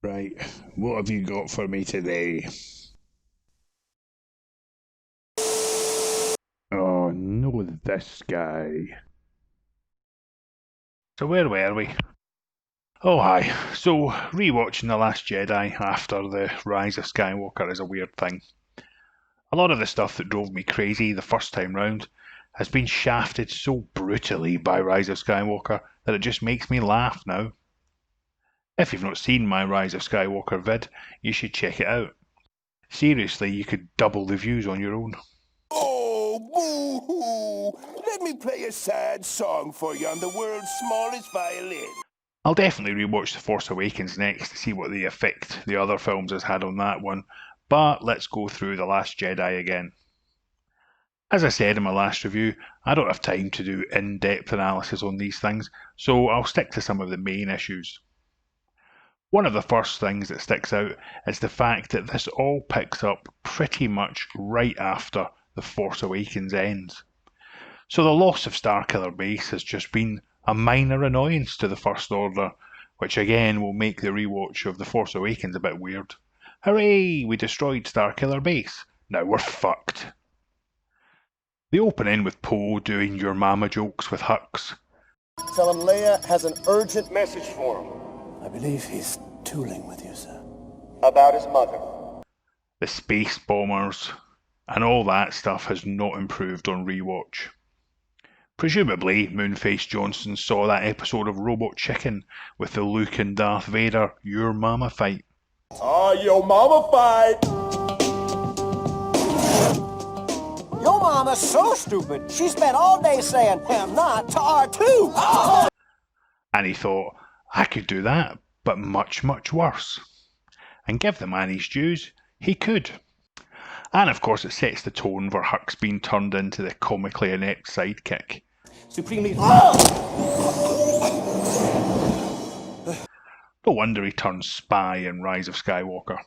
Right, what have you got for me today? Oh, no, this guy. So where were we? Oh, hi. So, rewatching The Last Jedi after the Rise of Skywalker is a weird thing. A lot of the stuff that drove me crazy the first time round has been shafted so brutally by Rise of Skywalker that it just makes me laugh now. If you've not seen my Rise of Skywalker vid, you should check it out. Seriously, you could double the views on your own. Oh, boo-hoo! Let me play a sad song for you on the world's smallest violin. I'll definitely rewatch The Force Awakens next to see what the effect the other films has had on that one, but let's go through The Last Jedi again. As I said in my last review, I don't have time to do in-depth analysis on these things, so I'll stick to some of the main issues. One of the first things that sticks out is the fact that this all picks up pretty much right after The Force Awakens ends. So the loss of Starkiller Base has just been a minor annoyance to the First Order, which again will make the rewatch of The Force Awakens a bit weird. Hooray! We destroyed Starkiller Base. Now we're fucked. The opening with Poe doing your mama jokes with Hux. Tell him Leia has an urgent message for him. I believe he's tooling with you, sir. About his mother. The space bombers, and all that stuff has not improved on rewatch. Presumably, Moonface Johnson saw that episode of Robot Chicken with the Luke and Darth Vader Your Mama fight. Oh, your mama fight! Your mama's so stupid, she spent all day saying, I'm not to R2. And he thought, I could do that, but much, much worse. And give the man his dues, he could. And of course it sets the tone for Hux being turned into the comically inept sidekick. Supremely. No wonder he turns spy in Rise of Skywalker.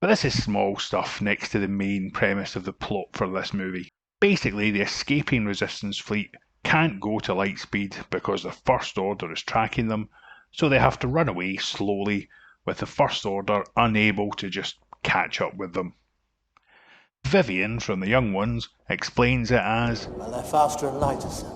But this is small stuff next to the main premise of the plot for this movie. Basically, the escaping Resistance fleet can't go to light speed because the First Order is tracking them, so they have to run away slowly, with the First Order unable to just catch up with them. Vivian from The Young Ones explains it as, Well, they're faster and lighter, sir.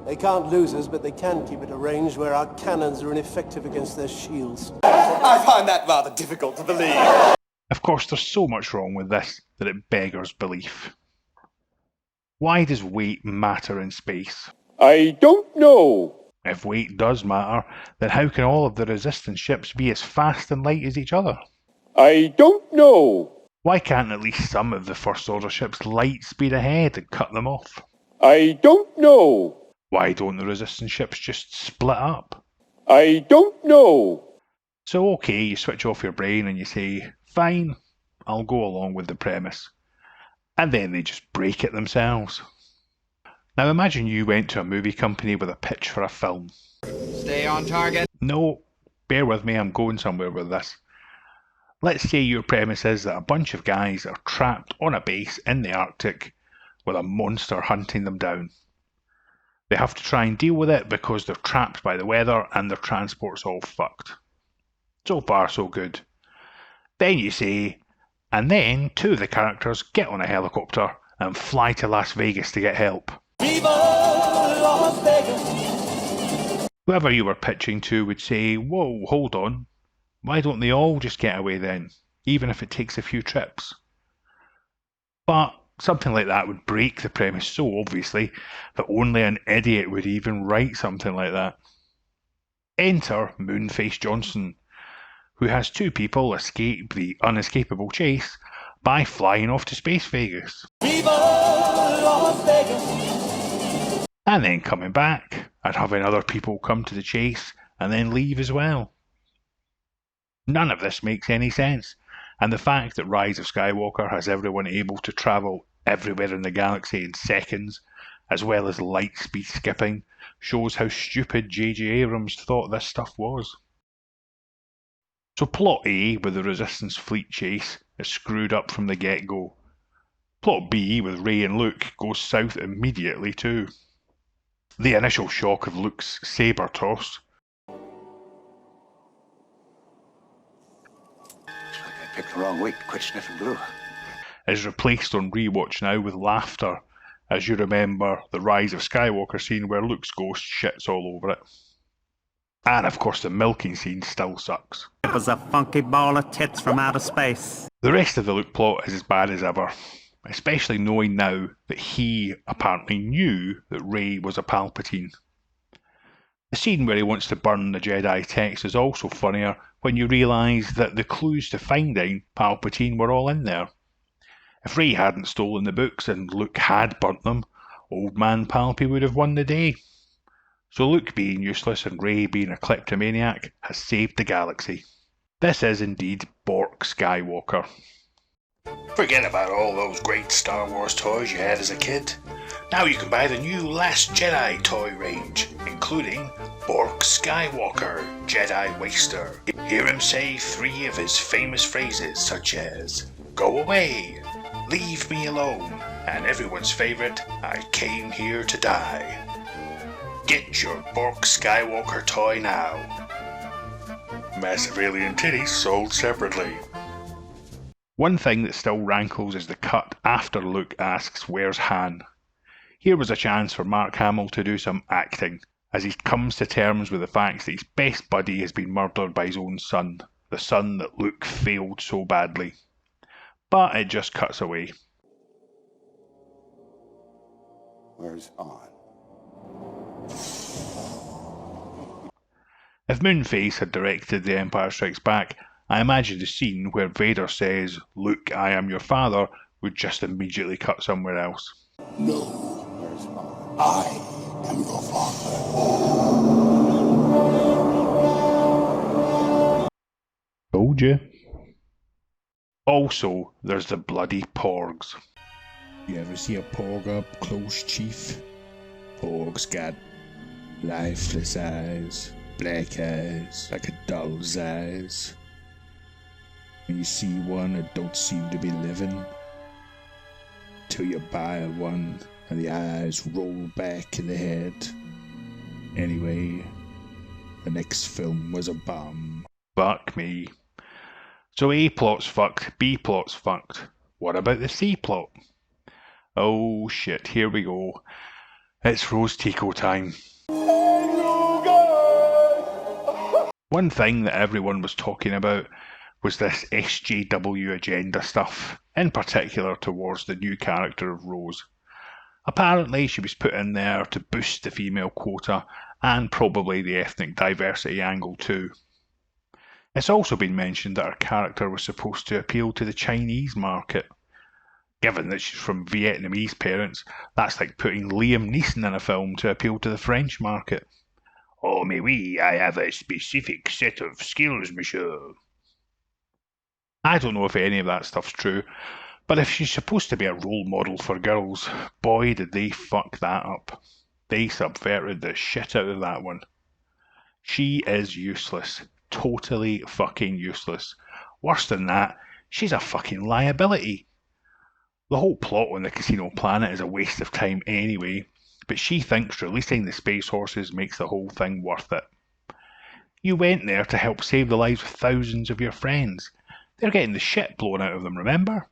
They can't lose us, but they can keep at a range where our cannons are ineffective against their shields. I find that rather difficult to believe. Of course, there's so much wrong with this that it beggars belief. Why does weight matter in space? I don't know. If weight does matter, then how can all of the Resistance ships be as fast and light as each other? I don't know. Why can't at least some of the First Order ships light speed ahead and cut them off? I don't know. Why don't the Resistance ships just split up? I don't know. So okay, you switch off your brain and you say, fine, I'll go along with the premise. And then they just break it themselves. Now imagine you went to a movie company with a pitch for a film. Stay on target. No, bear with me, I'm going somewhere with this. Let's say your premise is that a bunch of guys are trapped on a base in the Arctic with a monster hunting them down. They have to try and deal with it because they're trapped by the weather and their transport's all fucked. So far, so good. Then you say, and then two of the characters get on a helicopter and fly to Las Vegas to get help. Viva Las Vegas! Whoever you were pitching to would say, whoa, hold on. Why don't they all just get away then, even if it takes a few trips? But something like that would break the premise so obviously that only an idiot would even write something like that. Enter Moonface Johnson, who has two people escape the unescapable chase by flying off to Space Vegas. Viva Las Vegas! And then coming back and having other people come to the chase and then leave as well. None of this makes any sense, and the fact that Rise of Skywalker has everyone able to travel everywhere in the galaxy in seconds, as well as light speed skipping, shows how stupid J.J. Abrams thought this stuff was. So plot A with the Resistance fleet chase is screwed up from the get-go. Plot B with Rey and Luke goes south immediately too. The initial shock of Luke's saber toss Picked the wrong week to quit sniffing glue. is replaced on Rewatch now with laughter, as you remember the Rise of Skywalker scene where Luke's ghost shits all over it. And of course the milking scene still sucks. It was a funky ball of tits from outer space. The rest of the Luke plot is as bad as ever, especially knowing now that he apparently knew that Rey was a Palpatine. The scene where he wants to burn the Jedi text is also funnier when you realise that the clues to finding Palpatine were all in there. If Rey hadn't stolen the books and Luke had burnt them, Old Man Palpy would have won the day. So Luke being useless and Rey being a kleptomaniac has saved the galaxy. This is indeed Bork Skywalker. Forget about all those great Star Wars toys you had as a kid. Now you can buy the new Last Jedi toy range, including Bork Skywalker, Jedi Waster. Hear him say 3 of his famous phrases such as, "Go away," "Leave me alone," and everyone's favourite, "I came here to die." Get your Bork Skywalker toy now. Massive alien titties sold separately. One thing that still rankles is the cut after Luke asks, "Where's Han?" Here was a chance for Mark Hamill to do some acting, as he comes to terms with the fact that his best buddy has been murdered by his own son, the son that Luke failed so badly. But it just cuts away. Where's Han? If Moonface had directed The Empire Strikes Back, I imagine the scene where Vader says, "Luke, I am your father," would just immediately cut somewhere else. No. Where's Han? I am your father. Told you. Also, there's the bloody Porgs. You ever see a Porg up close, Chief? Porg's got lifeless eyes, black eyes, like a doll's eyes. When you see one that don't seem to be living, till you buy one and the eyes roll back in the head. Anyway, the next film was a bomb. Fuck me. So A plot's fucked, B plot's fucked. What about the C plot? Oh shit, here we go. It's Rose Tico time. One thing that everyone was talking about was this SJW agenda stuff, in particular towards the new character of Rose. Apparently she was put in there to boost the female quota and probably the ethnic diversity angle too. It's also been mentioned that her character was supposed to appeal to the Chinese market. Given that she's from Vietnamese parents, that's like putting Liam Neeson in a film to appeal to the French market. Oh, mais oui, I have a specific set of skills, monsieur. I don't know if any of that stuff's true, but if she's supposed to be a role model for girls, boy did they fuck that up. They subverted the shit out of that one. She is useless. Totally fucking useless. Worse than that, she's a fucking liability. The whole plot on the casino planet is a waste of time anyway, but she thinks releasing the space horses makes the whole thing worth it. You went there to help save the lives of thousands of your friends. They're getting the shit blown out of them, remember?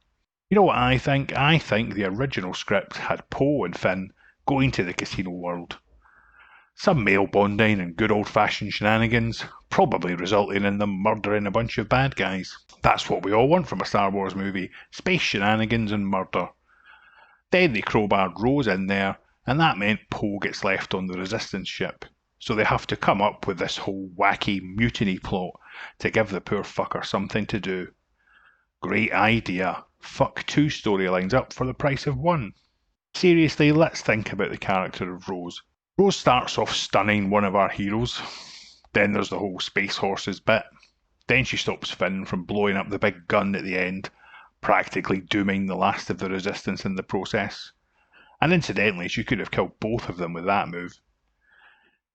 You know what I think? I think the original script had Poe and Finn going to the casino world. Some male bonding and good old-fashioned shenanigans, probably resulting in them murdering a bunch of bad guys. That's what we all want from a Star Wars movie, space shenanigans and murder. Then they crowbarred Rose in there, and that meant Poe gets left on the Resistance ship. So they have to come up with this whole wacky mutiny plot to give the poor fucker something to do. Great idea. Fuck 2 storylines up for the price of 1. Seriously, let's think about the character of Rose. Rose starts off stunning one of our heroes. Then there's the whole space horses bit. Then she stops Finn from blowing up the big gun at the end, practically dooming the last of the Resistance in the process. And incidentally, she could have killed both of them with that move.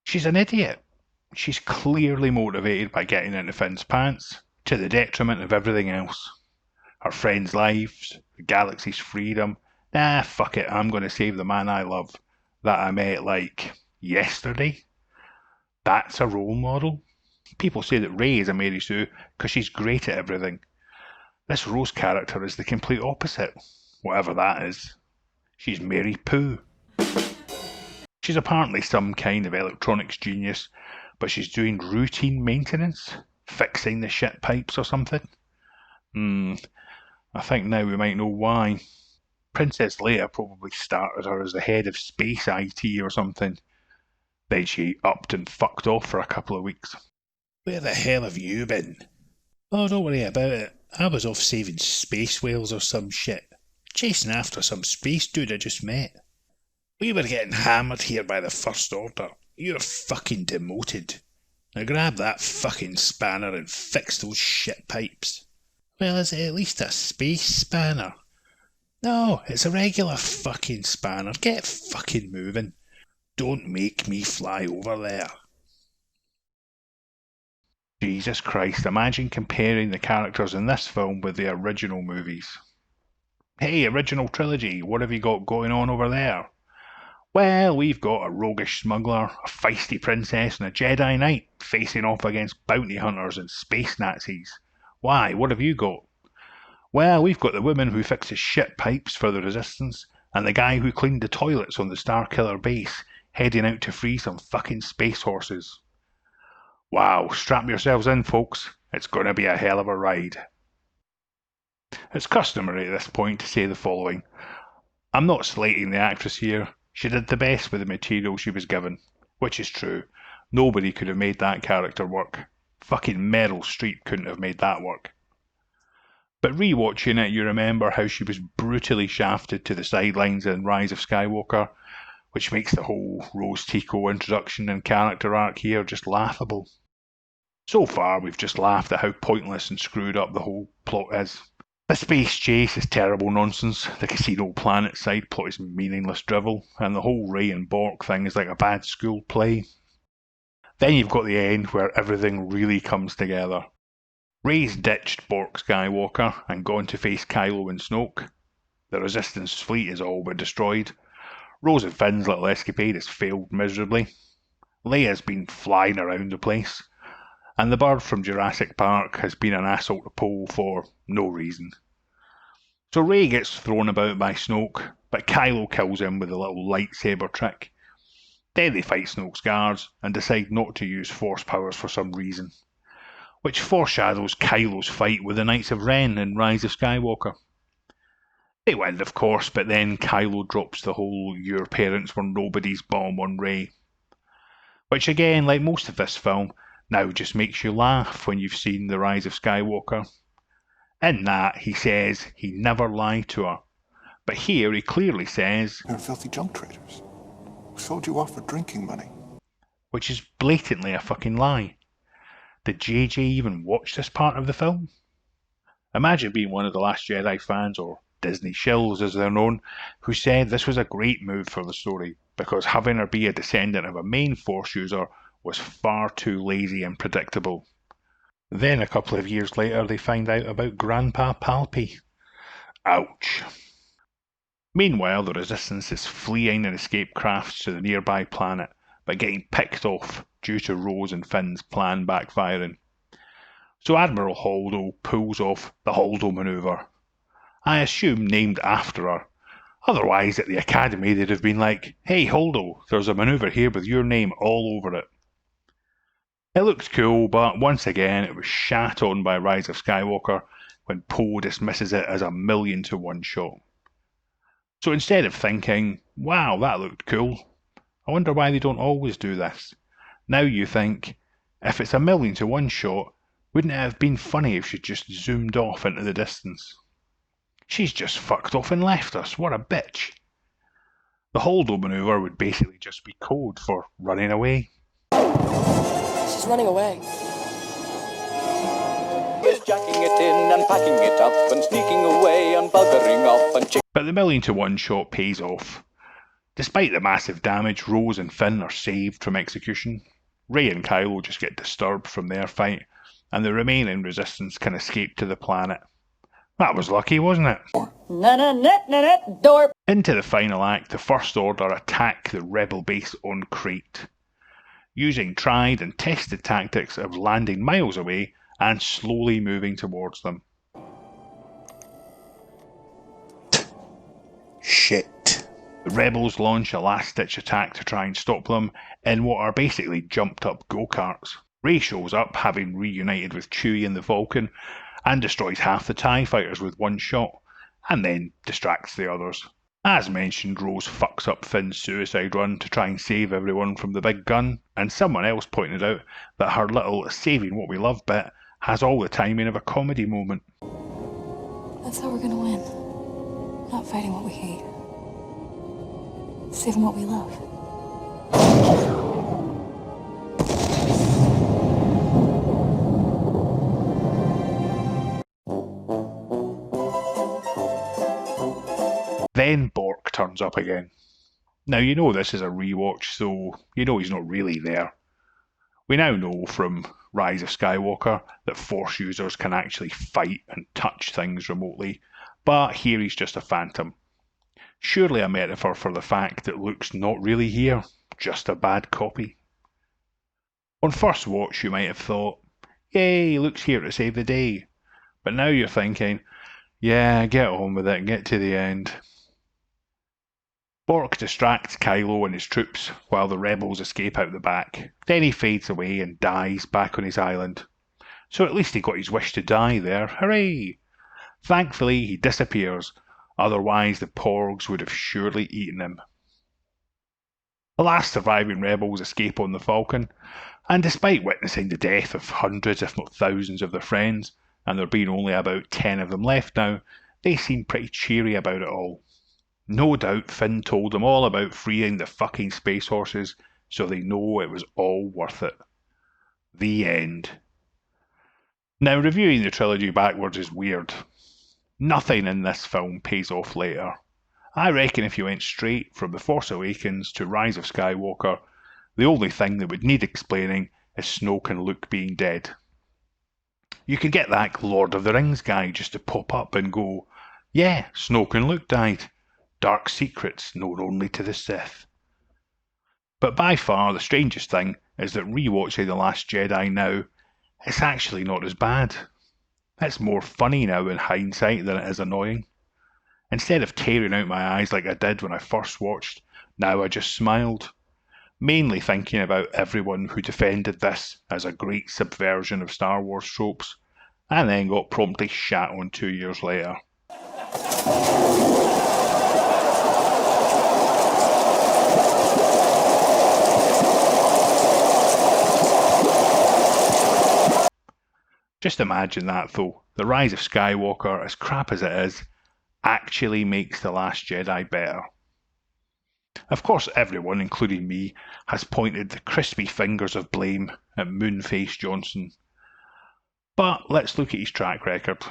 She's an idiot. She's clearly motivated by getting into Finn's pants, to the detriment of everything else. Her friends' lives, the galaxy's freedom. Nah, fuck it, I'm going to save the man I love, that I met, like, yesterday. That's a role model? People say that Rey is a Mary Sue because she's great at everything. This Rose character is the complete opposite, whatever that is. She's Mary Pooh. She's apparently some kind of electronics genius, but she's doing routine maintenance, fixing the shit pipes or something. I think now we might know why. Princess Leia probably started her as the head of space IT or something. Then she upped and fucked off for a couple of weeks. Where the hell have you been? Oh, don't worry about it. I was off saving space whales or some shit. Chasing after some space dude I just met. We were getting hammered here by the First Order. You're fucking demoted. Now grab that fucking spanner and fix those shit pipes. Well, is it at least a space spanner? No, it's a regular fucking spanner. Get fucking moving. Don't make me fly over there. Jesus Christ, imagine comparing the characters in this film with the original movies. Hey, original trilogy, what have you got going on over there? Well, we've got a roguish smuggler, a feisty princess, and a Jedi Knight facing off against bounty hunters and space Nazis. Why, what have you got? Well, we've got the woman who fixes shit pipes for the Resistance, and the guy who cleaned the toilets on the Starkiller base, heading out to free some fucking space horses. Wow, strap yourselves in, folks. It's gonna be a hell of a ride. It's customary at this point to say the following. I'm not slating the actress here. She did the best with the material she was given. Which is true. Nobody could have made that character work. Fucking Meryl Streep couldn't have made that work. But rewatching it, you remember how she was brutally shafted to the sidelines in Rise of Skywalker, which makes the whole Rose Tico introduction and character arc here just laughable. So far, we've just laughed at how pointless and screwed up the whole plot is. The space chase is terrible nonsense, the Casino Planet side plot is meaningless drivel, and the whole Rey and Bork thing is like a bad school play. Then you've got the end where everything really comes together. Rey's ditched Bork Skywalker and gone to face Kylo and Snoke. The Resistance fleet is all but destroyed. Rose and Finn's little escapade has failed miserably. Leia's been flying around the place. And the bird from Jurassic Park has been an asshole to pull for no reason. So Rey gets thrown about by Snoke, but Kylo kills him with a little lightsaber trick. Then they fight Snoke's guards and decide not to use force powers for some reason, which foreshadows Kylo's fight with the Knights of Ren in Rise of Skywalker. They win, of course, but then Kylo drops the whole "your parents were nobody's" bomb on Rey. Which again, like most of this film, now just makes you laugh when you've seen The Rise of Skywalker. In that, he says he never lied to her. But here he clearly says, "You're filthy junk traders. We sold you off for drinking money." Which is blatantly a fucking lie. Did JJ even watch this part of the film? Imagine being one of the Last Jedi fans, or Disney shills as they're known, who said this was a great move for the story, because having her be a descendant of a main Force user was far too lazy and predictable. Then a couple of years later they find out about Grandpa Palpy. Ouch. Meanwhile, the Resistance is fleeing in escape crafts to the nearby planet, but getting picked off due to Rose and Finn's plan backfiring. So Admiral Holdo pulls off the Holdo Maneuver. I assume named after her. Otherwise, at the Academy they'd have been like, "Hey Holdo, there's a maneuver here with your name all over it." It looked cool, but once again it was shat on by Rise of Skywalker when Poe dismisses it as a 1,000,000-to-1 shot. So instead of thinking, wow, that looked cool, I wonder why they don't always do this. Now you think, if it's a 1,000,000-to-1 shot, wouldn't it have been funny if she just zoomed off into the distance? She's just fucked off and left us, what a bitch. The Holdo maneuver would basically just be code for running away. She's running away. Is jacking it in and packing it up and sneaking away and buggering off and But the 1,000,000-to-1 shot pays off. Despite the massive damage, Rose and Finn are saved from execution. Rey and Kylo just get disturbed from their fight, and the remaining Resistance can escape to the planet. That was lucky, wasn't it? Dorp. Into the final act, the First Order attack the rebel base on Crete, using tried and tested tactics of landing miles away and slowly moving towards them. shit. The rebels launch a last-ditch attack to try and stop them in what are basically jumped-up go-karts. Rey shows up, having reunited with Chewie in the Falcon, and destroys half the TIE fighters with one shot, and then distracts the others. As mentioned, Rose fucks up Finn's suicide run to try and save everyone from the big gun, and someone else pointed out that her little saving what we love bit has all the timing of a comedy moment. That's how we're gonna win. Not fighting what we hate. Saving what we love. Then Bork turns up again. Now you know this is a rewatch, so you know he's not really there. We now know from Rise of Skywalker that Force users can actually fight and touch things remotely, but here he's just a phantom. Surely a metaphor for the fact that Luke's not really here, just a bad copy. On first watch you might have thought, yay, Luke's here to save the day. But now you're thinking, yeah, get on with it and get to the end. Bork distracts Kylo and his troops while the rebels escape out the back. Then he fades away and dies back on his island. So at least he got his wish to die there, hooray! Thankfully he disappears, otherwise the Porgs would have surely eaten him. The last surviving rebels escape on the Falcon, and despite witnessing the death of hundreds if not thousands of their friends, and there being only about 10 of them left now, they seem pretty cheery about it all. No doubt Finn told them all about freeing the fucking space horses, so they know it was all worth it. The end. Now, reviewing the trilogy backwards is weird. Nothing in this film pays off later. I reckon if you went straight from The Force Awakens to Rise of Skywalker, the only thing that would need explaining is Snoke and Luke being dead. You could get that Lord of the Rings guy just to pop up and go, yeah, Snoke and Luke died. Dark secrets known only to the Sith. But by far the strangest thing is that rewatching The Last Jedi now, it's actually not as bad. It's more funny now in hindsight than it is annoying. Instead of tearing out my eyes like I did when I first watched, now I just smiled. Mainly thinking about everyone who defended this as a great subversion of Star Wars tropes, and then got promptly shat on 2 years later. Just imagine that though. The Rise of Skywalker, as crap as it is, actually makes The Last Jedi better. Of course everyone, including me, has pointed the crispy fingers of blame at Moonface Johnson. But let's look at his track record.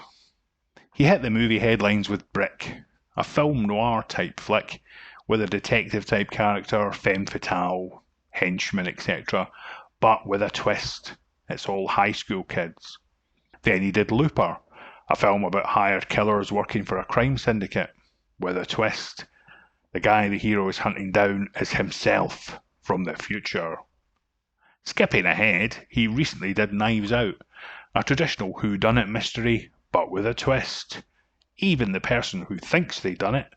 He hit the movie headlines with Brick, a film noir type flick with a detective type character, femme fatale, henchman, etc., but with a twist. It's all high school kids. Then he did Looper, a film about hired killers working for a crime syndicate, with a twist. The guy the hero is hunting down is himself from the future. Skipping ahead, he recently did Knives Out, a traditional whodunit mystery, but with a twist. Even the person who thinks they done it,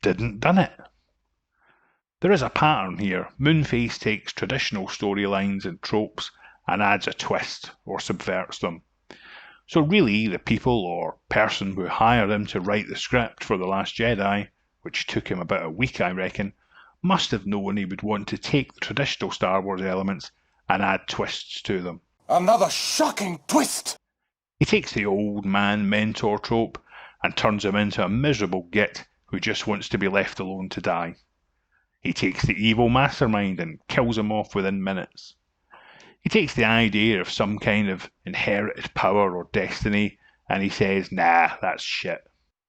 didn't done it. There is a pattern here. Moonface takes traditional storylines and tropes and adds a twist or subverts them. So really, the people or person who hired him to write the script for The Last Jedi, which took him about a week I reckon, must have known he would want to take the traditional Star Wars elements and add twists to them. Another shocking twist! He takes the old man mentor trope and turns him into a miserable git who just wants to be left alone to die. He takes the evil mastermind and kills him off within minutes. He takes the idea of some kind of inherited power or destiny and he says, nah, that's shit.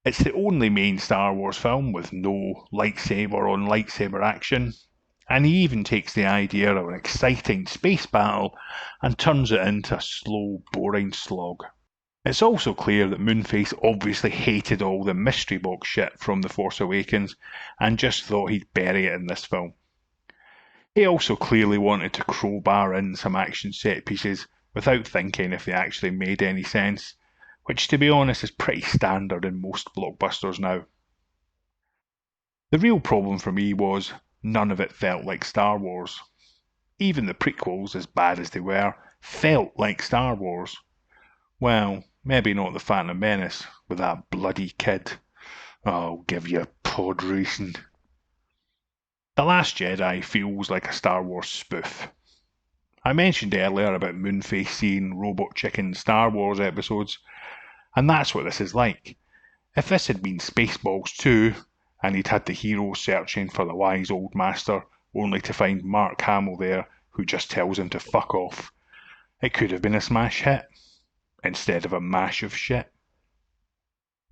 It's the only main Star Wars film with no lightsaber on lightsaber action, and he even takes the idea of an exciting space battle and turns it into a slow, boring slog. It's also clear that Moonface obviously hated all the mystery box shit from The Force Awakens and just thought he'd bury it in this film. He also clearly wanted to crowbar in some action set pieces without thinking if they actually made any sense, which to be honest is pretty standard in most blockbusters now. The real problem for me was none of it felt like Star Wars. Even the prequels, as bad as they were, felt like Star Wars. Well, maybe not the Phantom Menace, with that bloody kid. I'll give you pod racing. The Last Jedi feels like a Star Wars spoof. I mentioned earlier about Moonface seeing Robot Chicken Star Wars episodes, and that's what this is like. If this had been Spaceballs 2, and he'd had the hero searching for the wise old master, only to find Mark Hamill there, who just tells him to fuck off, it could have been a smash hit, instead of a mash of shit.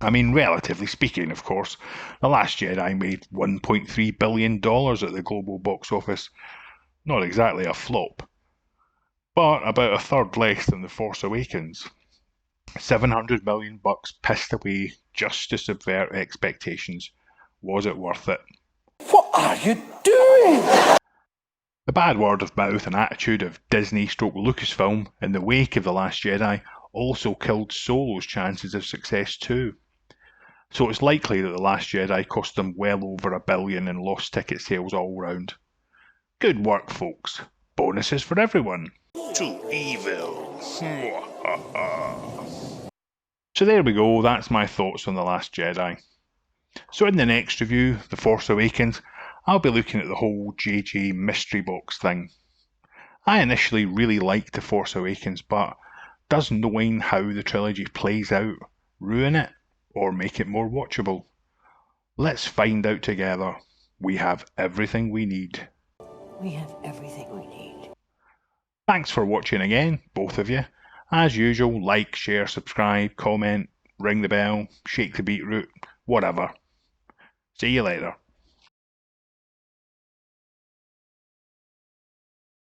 I mean, relatively speaking, of course, The Last Jedi made $1.3 billion at the global box office. Not exactly a flop, but about a third less than The Force Awakens. $700 million pissed away just to subvert expectations. Was it worth it? What are you doing? The bad word of mouth and attitude of Disney/Lucasfilm in the wake of The Last Jedi also killed Solo's chances of success too. So it's likely that The Last Jedi cost them well over $1 billion in lost ticket sales all round. Good work, folks. Bonuses for everyone. Too evil. So there we go, that's my thoughts on The Last Jedi. So in the next review, The Force Awakens, I'll be looking at the whole JJ mystery box thing. I initially really liked The Force Awakens, but does knowing how the trilogy plays out ruin it, or make it more watchable? Let's find out together. We have everything we need. We have everything we need. Thanks for watching again, both of you. As usual, like, share, subscribe, comment, ring the bell, shake the beetroot, whatever. See you later.